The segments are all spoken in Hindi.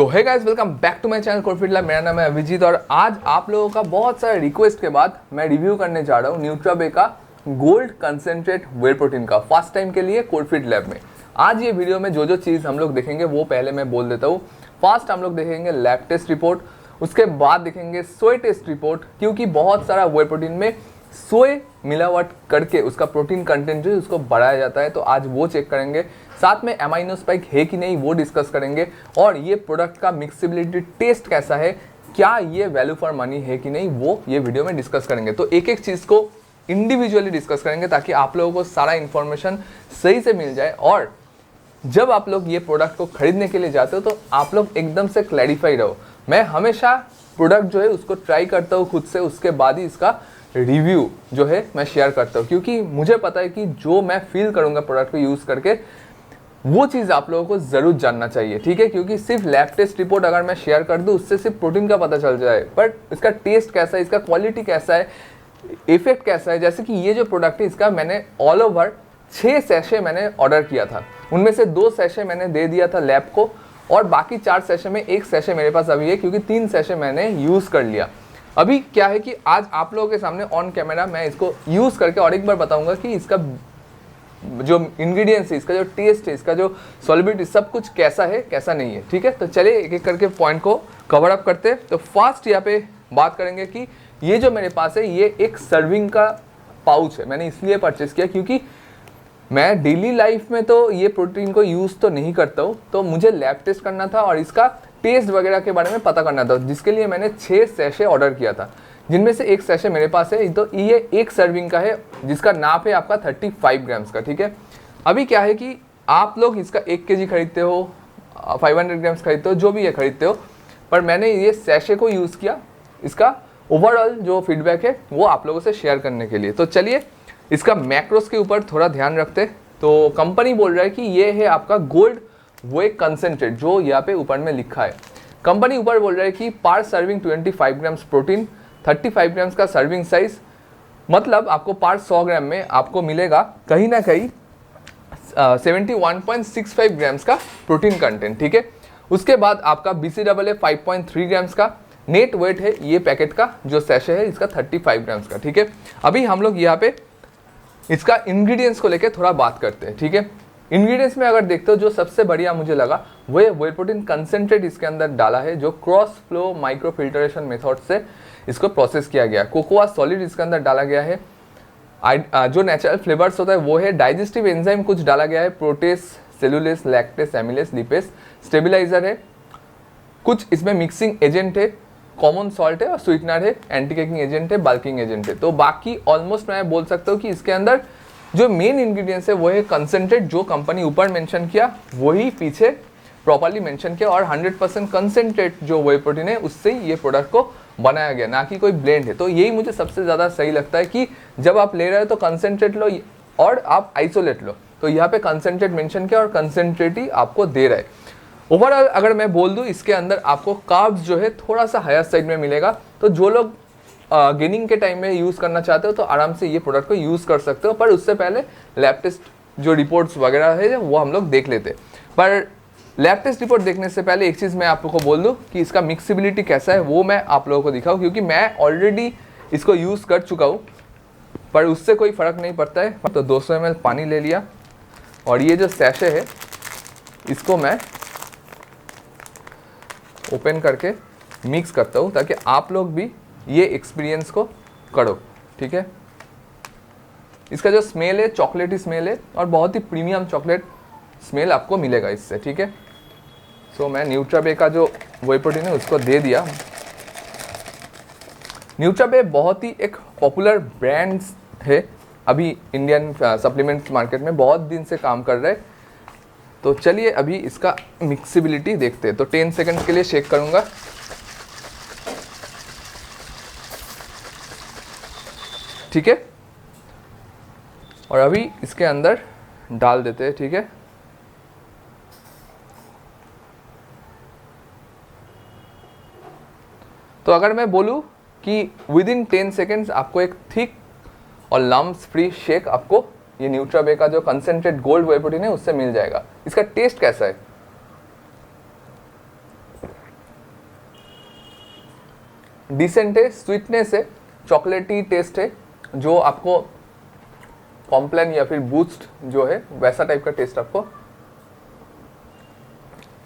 तो hey guys, welcome back to my channel Codefit lab. मेरा नाम है अभिजीत और आज आप लोगों का बहुत सारे रिक्वेस्ट के बाद मैं रिव्यू करने जा रहा हूँ न्यूट्राबे का गोल्ड कंसेंट्रेट व्हे प्रोटीन का फर्स्ट टाइम के लिए कोडफिट लैब में। आज ये वीडियो में जो चीज़ हम लोग देखेंगे वो पहले मैं बोल देता हूँ। फर्स्ट हम लोग देखेंगे लैब टेस्ट रिपोर्ट, उसके बाद देखेंगे सोए टेस्ट रिपोर्ट, क्योंकि बहुत सारा व्हे प्रोटीन में सोए मिलावट करके उसका प्रोटीन कंटेंट जो है उसको बढ़ाया जाता है, तो आज वो चेक करेंगे। साथ में एमाइनो स्पाइक है कि नहीं वो डिस्कस करेंगे और ये प्रोडक्ट का मिक्सिबिलिटी टेस्ट कैसा है, क्या ये वैल्यू फॉर मनी है कि नहीं, वो ये वीडियो में डिस्कस करेंगे। तो एक एक चीज़ को इंडिविजुअली डिस्कस करेंगे ताकि आप लोगों को सारा इन्फॉर्मेशन सही से मिल जाए और जब आप लोग ये प्रोडक्ट को खरीदने के लिए जाते हो तो आप लोग एकदम से क्लैरिफाई रहो। मैं हमेशा प्रोडक्ट जो है उसको ट्राई करता हूँ खुद से, उसके बाद ही इसका रिव्यू जो है मैं शेयर करता हूँ, क्योंकि मुझे पता है कि जो मैं फील करूँगा प्रोडक्ट को यूज़ करके वो चीज़ आप लोगों को ज़रूर जानना चाहिए, ठीक है। क्योंकि सिर्फ लैब टेस्ट रिपोर्ट अगर मैं शेयर कर दूँ उससे सिर्फ प्रोटीन का पता चल जाए, बट इसका टेस्ट कैसा है, इसका क्वालिटी कैसा है, इफेक्ट कैसा है। जैसे कि ये जो प्रोडक्ट है इसका मैंने ऑल ओवर 6 सैशे मैंने ऑर्डर किया था, उनमें से 2 सैशे मैंने दे दिया था लैब को और बाकी 4 सैशे में 1 सैशे मेरे पास अभी है, क्योंकि 3 सैशे मैंने यूज़ कर लिया। अभी क्या है कि आज आप लोगों के सामने ऑन कैमरा मैं इसको यूज़ करके और एक बार बताऊंगा कि इसका जो इंग्रेडिएंट्स है, इसका जो टेस्ट है, इसका जो सॉलिबिलिटी, सब कुछ कैसा है कैसा नहीं है, ठीक है। तो चलिए एक एक करके पॉइंट को कवर अप करते हैं। तो फर्स्ट यहाँ पे बात करेंगे कि ये जो मेरे पास है ये एक सर्विंग का पाउच है। मैंने इसलिए परचेस किया क्योंकि मैं डेली लाइफ में तो ये प्रोटीन को यूज़ तो नहीं करता हूँ, तो मुझे लैब टेस्ट करना था और इसका टेस्ट वगैरह के बारे में पता करना था, जिसके लिए मैंने 6 सैशे ऑर्डर किया था, जिनमें से 1 सैशे मेरे पास है। तो ये एक सर्विंग का है जिसका नाप है आपका 35 ग्राम्स का, ठीक है। अभी क्या है कि आप लोग इसका 1 kg खरीदते हो, 500 ग्राम्स खरीदते हो, जो भी ये खरीदते हो, पर मैंने ये सैशे को यूज़ किया इसका ओवरऑल जो फीडबैक है वो आप लोगों से शेयर करने के लिए। तो चलिए इसका मैक्रोस के ऊपर थोड़ा ध्यान रखते। तो कंपनी बोल रहा है कि ये है आपका गोल्ड व्हे कंसेंट्रेट, जो यहाँ पे ऊपर में लिखा है। कंपनी ऊपर बोल रहा है कि पर सर्विंग 25 ग्राम्स प्रोटीन, 35 ग्राम्स का सर्विंग साइज, मतलब आपको पर 100 ग्राम में आपको मिलेगा कहीं ना कहीं 71.65 ग्राम्स का प्रोटीन कंटेंट, ठीक है। उसके बाद आपका BCAA 5.3 ग्राम्स का नेट वेट है ये पैकेट का, जो सैशे है इसका 35 ग्राम्स का, ठीक है। अभी हम लोग यहाँ पे इसका इंग्रेडिएंट्स को लेके थोड़ा बात करते हैं, ठीक है। इंग्रेडिएंट्स में अगर देखते हो जो सबसे बढ़िया मुझे लगा वो व्हे प्रोटीन कंसेंट्रेट इसके अंदर डाला है, जो cross flow micro filtration method से इसको प्रोसेस किया गया है। कोकोआ सॉलिड इसके अंदर डाला गया है। जो नेचुरल फ्लेवर्स होता है वो है। डाइजेस्टिव एंजाइम कुछ डाला गया है, protease, cellulase, lactase, amylase, lipase, stabiliser है, कुछ इसमें मिक्सिंग एजेंट है, कॉमन सॉल्ट है और स्वीटनर है, एंटी केकिंग एजेंट है, बल्किंग एजेंट है। तो बाकी ऑलमोस्ट मैं बोल सकता हूँ कि इसके अंदर जो मेन इंग्रेडिएंट्स है वो है कंसेंट्रेट, जो कंपनी ऊपर मेंशन किया वही पीछे प्रॉपर्ली मेंशन किया, और 100% कंसेंट्रेट जो व्हे प्रोटीन है उससे ये प्रोडक्ट को बनाया गया, ना कि कोई ब्लेंड है। तो यही मुझे सबसे ज़्यादा सही लगता है कि जब आप ले रहे हो तो कंसेंट्रेट लो और आप आइसोलेट लो। तो यहाँ पे कंसेंट्रेट मेंशन किया और कंसेंट्रेट ही आपको दे रहा है। ओवरऑल अगर मैं बोल दूँ इसके अंदर आपको कार्ब्स जो है थोड़ा सा हायर साइड में मिलेगा, तो जो लोग गेनिंग के टाइम में यूज़ करना चाहते हो तो आराम से ये प्रोडक्ट को यूज़ कर सकते हो, पर उससे पहले लैब टेस्ट जो रिपोर्ट्स वगैरह है वो हम लोग देख लेते। पर लैब टेस्ट रिपोर्ट देखने से पहले एक चीज़ मैं आप लोगों को बोल दूँ कि इसका मिक्सिबिलिटी कैसा है वो मैं आप लोगों को दिखाऊँ, क्योंकि मैं ऑलरेडी इसको यूज़ कर चुका हूँ, पर उससे कोई फ़र्क नहीं पड़ता है। तो 200 ml पानी ले लिया और ये जो सैशे है इसको मैं ओपन करके मिक्स करता हूँ ताकि आप लोग भी ये एक्सपीरियंस को करो, ठीक है। इसका जो स्मेल है चॉकलेटी स्मेल है और बहुत ही प्रीमियम चॉकलेट स्मेल आपको मिलेगा इससे, ठीक है। सो मैं न्यूट्राबे का जो व्हे प्रोटीन है उसको दे दिया। न्यूट्राबे बहुत ही एक पॉपुलर ब्रांड है, अभी इंडियन सप्लीमेंट मार्केट में बहुत दिन से काम कर रहा है। तो चलिए अभी इसका मिक्सिबिलिटी देखते हैं। तो 10 सेकंड के लिए शेक करूंगा, ठीक है, और अभी इसके अंदर डाल देते हैं, ठीक है। तो अगर मैं बोलूं कि विद इन 10 सेकेंड्स आपको एक थिक और लम्स फ्री शेक आपको ये न्यूट्राबे का जो कंसेंट्रेट गोल्ड व्हे प्रोटीन है उससे मिल जाएगा। इसका टेस्ट कैसा है? डिसेंट है, स्वीटनेस है, चॉकलेटी टेस्ट है, जो आपको कॉम्प्लेन या फिर बूस्ट जो है वैसा टाइप का टेस्ट आपको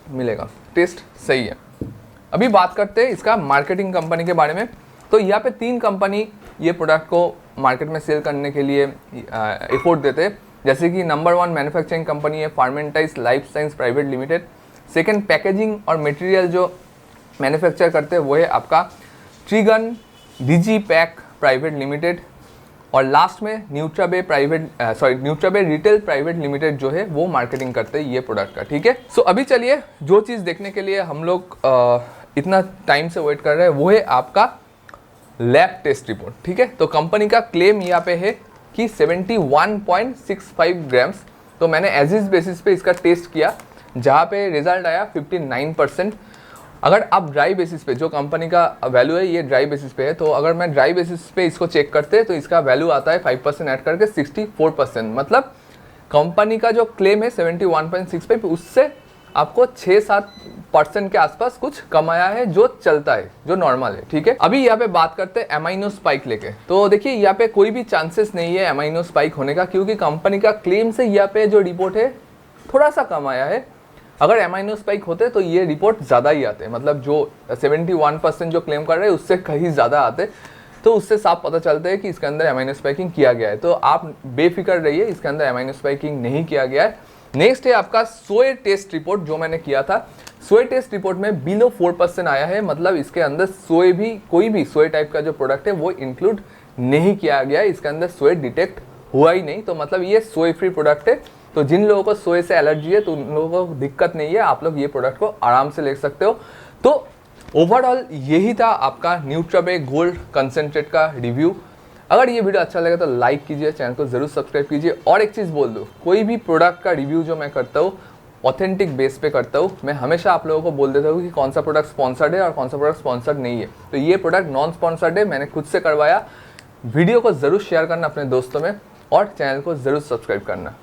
मिलेगा। टेस्ट सही है। अभी बात करते हैं इसका मार्केटिंग कंपनी के बारे में। तो यहाँ पे 3 कंपनी ये प्रोडक्ट को मार्केट में सेल करने के लिए एफोर्ट देते हैं। जैसे कि नंबर 1 मैन्युफैक्चरिंग कंपनी है फार्मेंटाइज life science private limited. Second packaging और मटेरियल जो मैन्युफैक्चर करते हैं वो है आपका Trigon digi pack private limited. और लास्ट में न्यूट्राबे रिटेल प्राइवेट लिमिटेड जो है वो मार्केटिंग करते हैं ये प्रोडक्ट का। ठीक है, सो अभी चलिए जो चीज़ देखने के लिए हम लोग इतना टाइम से वेट कर रहे हैं वो है आपका लैब टेस्ट रिपोर्ट। ठीक है, तो कंपनी का क्लेम यहाँ पे है कि 71.65 ग्राम्स। तो मैंने एज इज बेसिस पे इसका टेस्ट किया, जहाँ पे रिजल्ट आया 59%। अगर आप ड्राई बेसिस पे, जो कंपनी का वैल्यू है ये ड्राई बेसिस पे है, तो अगर मैं ड्राई बेसिस पे इसको चेक करते तो इसका वैल्यू आता है 5% ऐड करके 64%। मतलब कंपनी का जो क्लेम है 71.65 उससे आपको 6-7% के आसपास कुछ कम आया है, जो चलता है, जो नॉर्मल है। ठीक है, अभी यहाँ पे बात करते हैं एमाइनो स्पाइक लेके। तो देखिए यहाँ पे कोई भी चांसेस नहीं है एमाइनो स्पाइक होने का, क्योंकि कंपनी का क्लेम से यहाँ पे जो रिपोर्ट है थोड़ा सा कम आया है। अगर एमाइनो स्पाइक होते तो ये रिपोर्ट ज़्यादा ही आते, मतलब जो 71% जो क्लेम कर रहे हैं उससे कहीं ज़्यादा आते। तो उससे साफ पता चलता है कि इसके अंदर एमाइनो स्पाइकिंग किया गया है। तो आप बेफिक्र रहिए, इसके अंदर एमाइनो स्पाइकिंग नहीं किया गया है। नेक्स्ट है आपका सोए टेस्ट रिपोर्ट जो मैंने किया था। सोए टेस्ट रिपोर्ट में बिलो 4% आया है, मतलब इसके अंदर सोए भी, कोई भी सोए टाइप का जो प्रोडक्ट है वो इंक्लूड नहीं किया गया है। इसके अंदर सोए डिटेक्ट हुआ ही नहीं, तो मतलब ये सोए फ्री प्रोडक्ट है। तो जिन लोगों को सोए से एलर्जी है तो उन लोगों को दिक्कत नहीं है, आप लोग ये प्रोडक्ट को आराम से ले सकते हो। तो ओवरऑल यही था आपका न्यूट्राबे गोल्ड कंसेंट्रेट का रिव्यू। अगर ये वीडियो अच्छा लगे तो लाइक कीजिए, चैनल को जरूर सब्सक्राइब कीजिए। और एक चीज़ बोल दूँ, कोई भी प्रोडक्ट का रिव्यू जो मैं करता हूँ ऑथेंटिक बेस पे करता हूँ। मैं हमेशा आप लोगों को बोल देता हूँ कि कौन सा प्रोडक्ट स्पॉन्सर्ड है और कौन सा प्रोडक्ट स्पॉन्सर्ड नहीं है। तो ये प्रोडक्ट नॉन स्पॉन्सर्ड है, मैंने खुद से करवाया। वीडियो को ज़रूर शेयर करना अपने दोस्तों में और चैनल को ज़रूर सब्सक्राइब करना।